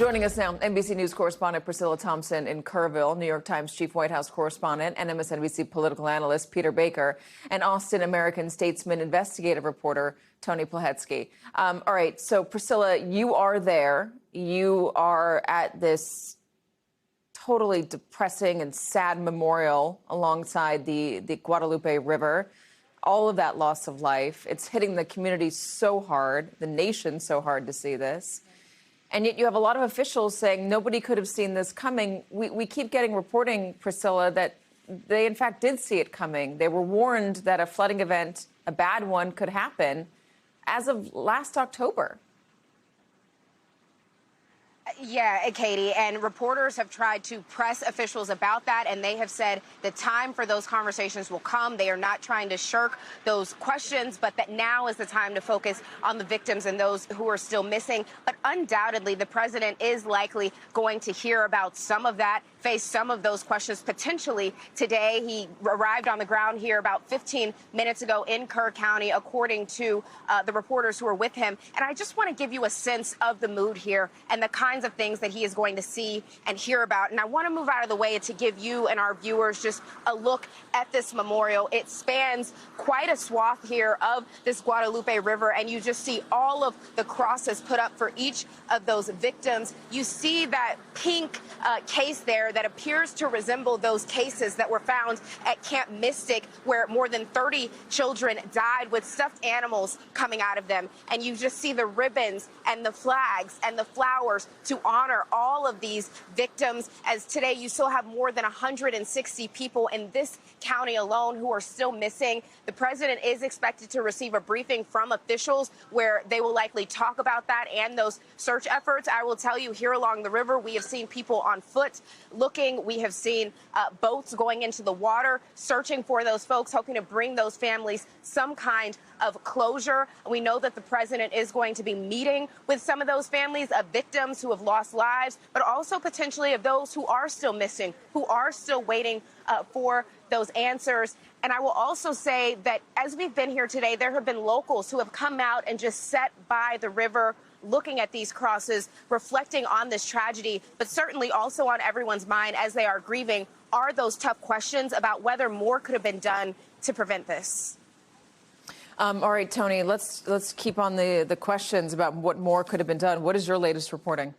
Joining us now, NBC News correspondent Priscilla Thompson in Kerrville, New York Times chief White House correspondent, and MSNBC political analyst Peter Baker, and Austin American-Statesman investigative reporter Tony Plahetsky. All right, so Priscilla, you are there. You are at this totally depressing and sad memorial alongside the Guadalupe River. All of that loss of life. It's hitting the community so hard, the nation so hard to see this. And yet you have a lot of officials saying nobody could have seen this coming. We keep getting reporting, Priscilla, that they in fact did see it coming. They were warned that a flooding event, a bad one, could happen as of last October. Yeah, Katie, and reporters have tried to press officials about that, and they have said the time for those conversations will come. They are not trying to shirk those questions, but that now is the time to focus on the victims and those who are still missing. But undoubtedly, the president is likely going to hear about some of that, face some of those questions potentially today. He arrived on the ground here about 15 minutes ago in Kerr County, according to the reporters who were with him. And I just want to give you a sense of the mood here and the kinds of things that he is going to see and hear about. And I want to move out of the way to give you and our viewers just a look at this memorial. It spans quite a swath here of this Guadalupe River, and you just see all of the crosses put up for each of those victims. You see that pink case there that appears to resemble those cases that were found at Camp Mystic, where more than 30 children died with stuffed animals coming out of them. And you just see the ribbons and the flags and the flowers to honor all of these victims, as today you still have more than 160 people in this county alone who are still missing. The president is expected to receive a briefing from officials where they will likely talk about that and those search efforts. I will tell you, here along the river, we have seen people on foot looking. We have seen boats going into the water, searching for those folks, hoping to bring those families some kind of closure. We know that the president is going to be meeting with some of those families of victims who have lost lives, but also potentially of those who are still missing, who are still waiting for those answers. And I will also say that as we've been here today, there have been locals who have come out and just sat by the river, looking at these crosses, reflecting on this tragedy, but certainly also on everyone's mind as they are grieving are those tough questions about whether more could have been done to prevent this. All right, Tony, let's keep on the questions about what more could have been done. What is your latest reporting?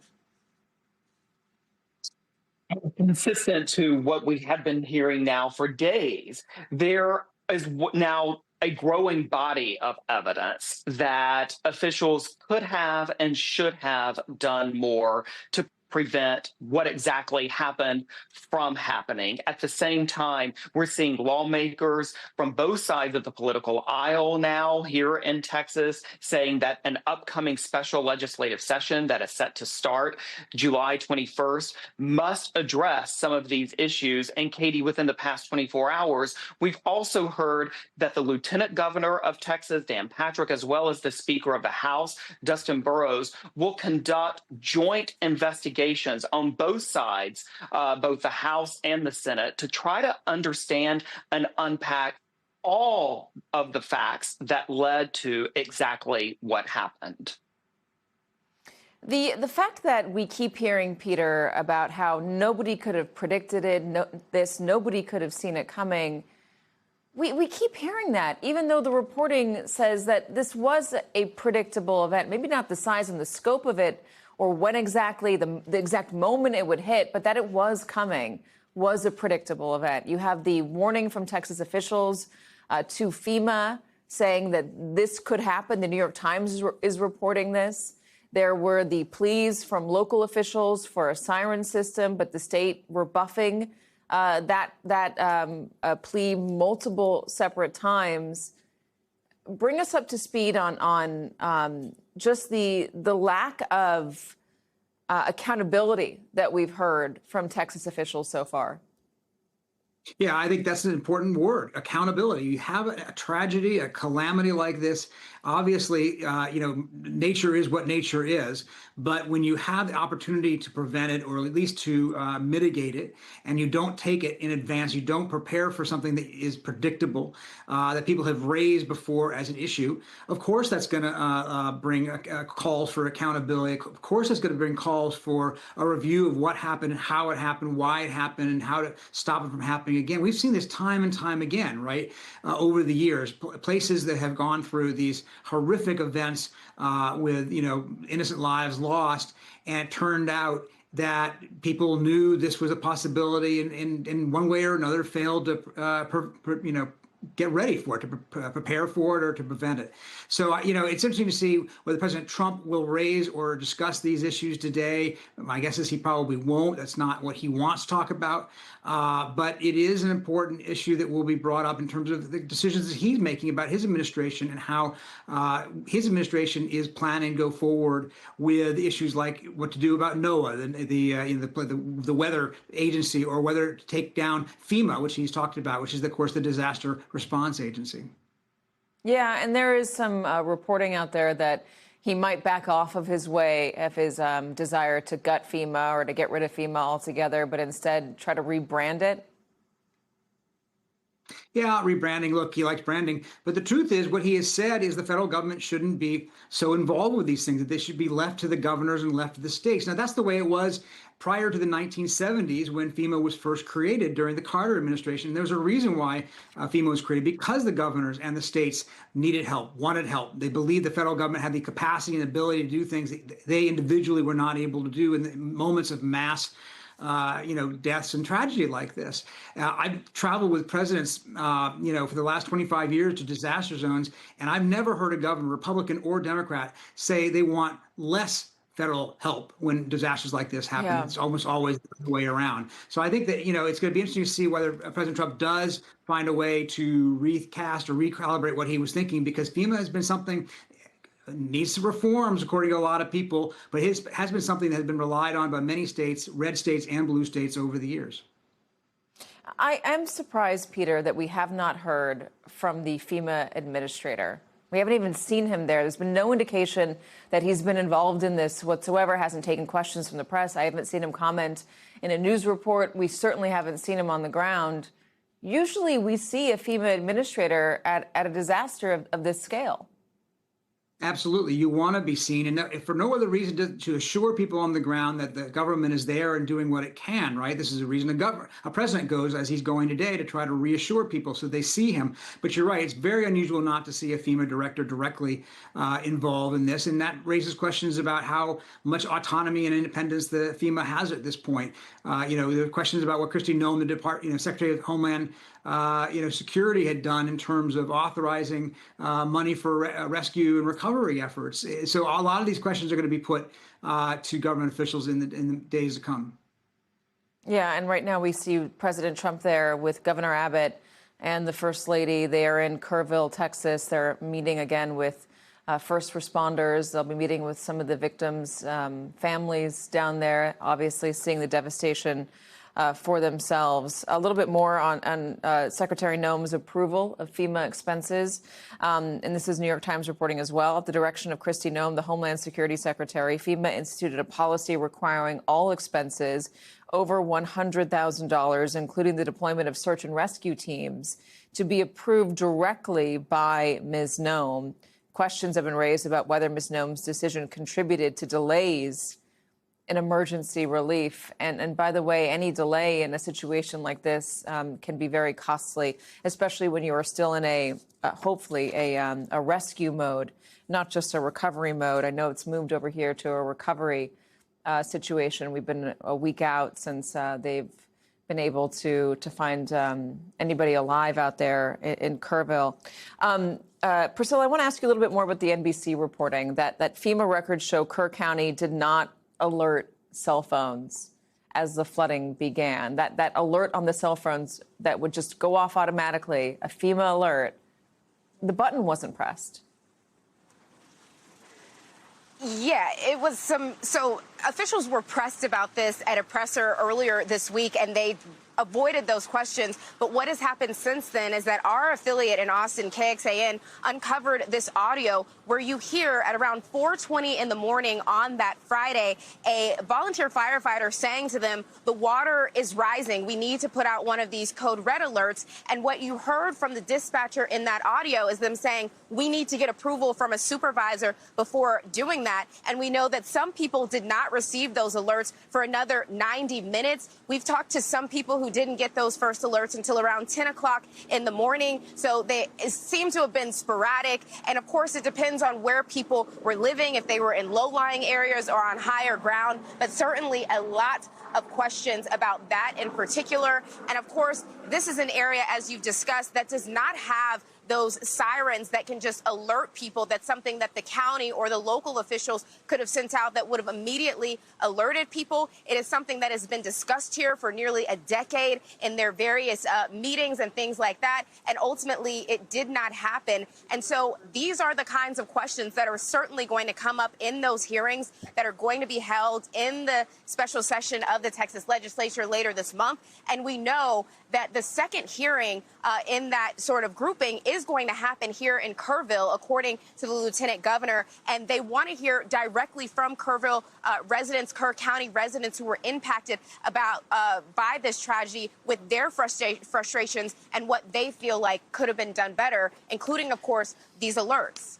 Consistent to what we have been hearing now for days, there is now a growing body of evidence that officials could have and should have done more to prevent what exactly happened from happening. At the same time, we're seeing lawmakers from both sides of the political aisle now here in Texas saying that an upcoming special legislative session that is set to start July 21st must address some of these issues. And Katie, within the past 24 hours, we've also heard that the Lieutenant Governor of Texas, Dan Patrick, as well as the Speaker of the House, Dustin Burrows, will conduct joint investigations on both sides, both the House and the Senate, to try to understand and unpack all of the facts that led to exactly what happened. The fact that we keep hearing, Peter, about how nobody could have predicted it, nobody could have seen it coming, we keep hearing that, even though the reporting says that this was a predictable event, maybe not the size and the scope of it, or when exactly, the exact moment it would hit, but that it was coming was a predictable event. You have the warning from Texas officials to FEMA saying that this could happen. The New York Times is reporting this. There were the pleas from local officials for a siren system, but the state rebuffing that plea multiple separate times. Bring us up to speed on just the lack of accountability that we've heard from Texas officials so far. Yeah, I think that's an important word, accountability. You have a tragedy, a calamity like this. Obviously, nature is what nature is. But when you have the opportunity to prevent it, or at least to mitigate it, and you don't take it in advance, you don't prepare for something that is predictable, that people have raised before as an issue, of course that's going to bring calls for accountability. Of course that's going to bring calls for a review of what happened, how it happened, why it happened, and how to stop it from happening again. We've seen this time and time again, right, over the years. Places that have gone through these horrific events with innocent lives lost, and it turned out that people knew this was a possibility, and in one way or another failed to get ready for it, to prepare for it, or to prevent it. So, it's interesting to see whether President Trump will raise or discuss these issues today. My guess is he probably won't. That's not what he wants to talk about. But it is an important issue that will be brought up in terms of the decisions that he's making about his administration, and how his administration is planning to go forward with issues like what to do about NOAA, the weather agency, or whether to take down FEMA, which he's talked about, which is, of course, the disaster response agency. Yeah, and there is some reporting out there that he might back off of his desire to gut FEMA or to get rid of FEMA altogether, but instead try to rebrand it. Yeah, rebranding. Look, he likes branding. But the truth is, what he has said is the federal government shouldn't be so involved with these things, that they should be left to the governors and left to the states. Now, that's the way it was prior to the 1970s, when FEMA was first created during the Carter administration. There's a reason why FEMA was created, because the governors and the states needed help, wanted help. They believed the federal government had the capacity and ability to do things that they individually were not able to do in the moments of mass deaths and tragedy like this. I've traveled with presidents, for the last 25 years to disaster zones, and I've never heard a governor, Republican or Democrat, say they want less federal help when disasters like this happen. Yeah. It's almost always the way around. So I think that, it's going to be interesting to see whether President Trump does find a way to recast or recalibrate what he was thinking, because FEMA has been something needs some reforms, according to a lot of people, but it has been something that has been relied on by many states, red states and blue states, over the years. I am surprised, Peter, that we have not heard from the FEMA administrator. We haven't even seen him there. There's been no indication that he's been involved in this whatsoever, hasn't taken questions from the press. I haven't seen him comment in a news report. We certainly haven't seen him on the ground. Usually we see a FEMA administrator at a disaster of this scale. Absolutely. You want to be seen, and for no other reason to assure people on the ground that the government is there and doing what it can, right? This is a reason a president goes, as he's going today, to try to reassure people so they see him. But you're right, it's very unusual not to see a FEMA director directly involved in this, and that raises questions about how much autonomy and independence the FEMA has at this point. There are questions about what Kristi Noem, the Secretary of Homeland Security, had done in terms of authorizing money for rescue and recovery efforts. So a lot of these questions are going to be put to government officials in the days to come. Yeah, and right now we see President Trump there with Governor Abbott and the First Lady. They are in Kerrville, Texas. They're meeting again with first responders. They'll be meeting with some of the victims' families down there, obviously seeing the devastation for themselves. A little bit more on Secretary Noem's approval of FEMA expenses. And this is New York Times reporting as well. At the direction of Kristi Noem, the Homeland Security Secretary, FEMA instituted a policy requiring all expenses over $100,000, including the deployment of search and rescue teams, to be approved directly by Ms. Noem. Questions have been raised about whether Ms. Noem's decision contributed to delays in emergency relief. And by the way, any delay in a situation like this can be very costly, especially when you are still in hopefully a rescue mode, not just a recovery mode. I know it's moved over here to a recovery situation. We've been a week out since they've been able to find anybody alive out there in Kerrville. Priscilla, I want to ask you a little bit more about the NBC reporting that FEMA records show Kerr County did not alert cell phones as the flooding began. That alert on the cell phones that would just go off automatically, a FEMA alert, the button wasn't pressed. Yeah, it was so officials were pressed about this at a presser earlier this week, and they avoided those questions. But what has happened since then is that our affiliate in Austin, KXAN, uncovered this audio where you hear at around 4:20 in the morning on that Friday, a volunteer firefighter saying to them, the water is rising. We need to put out one of these code red alerts. And what you heard from the dispatcher in that audio is them saying, we need to get approval from a supervisor before doing that. And we know that some people did not receive those alerts for another 90 minutes. We've talked to some people who didn't get those first alerts until around 10 o'clock in the morning. So they seem to have been sporadic. And of course, it depends on where people were living, if they were in low-lying areas or on higher ground. But certainly a lot of questions about that in particular. And of course, this is an area, as you've discussed, that does not have those sirens that can just alert people. That's something that the county or the local officials could have sent out that would have immediately alerted people. It is something that has been discussed here for nearly a decade in their various meetings and things like that. And ultimately, it did not happen. And so these are the kinds of questions that are certainly going to come up in those hearings that are going to be held in the special session of the Texas legislature later this month. And we know that the second hearing in that sort of grouping is going to happen here in Kerrville, according to the lieutenant governor. And they want to hear directly from Kerrville residents, Kerr County residents who were impacted by this tragedy, with their frustrations and what they feel like could have been done better, including, of course, these alerts.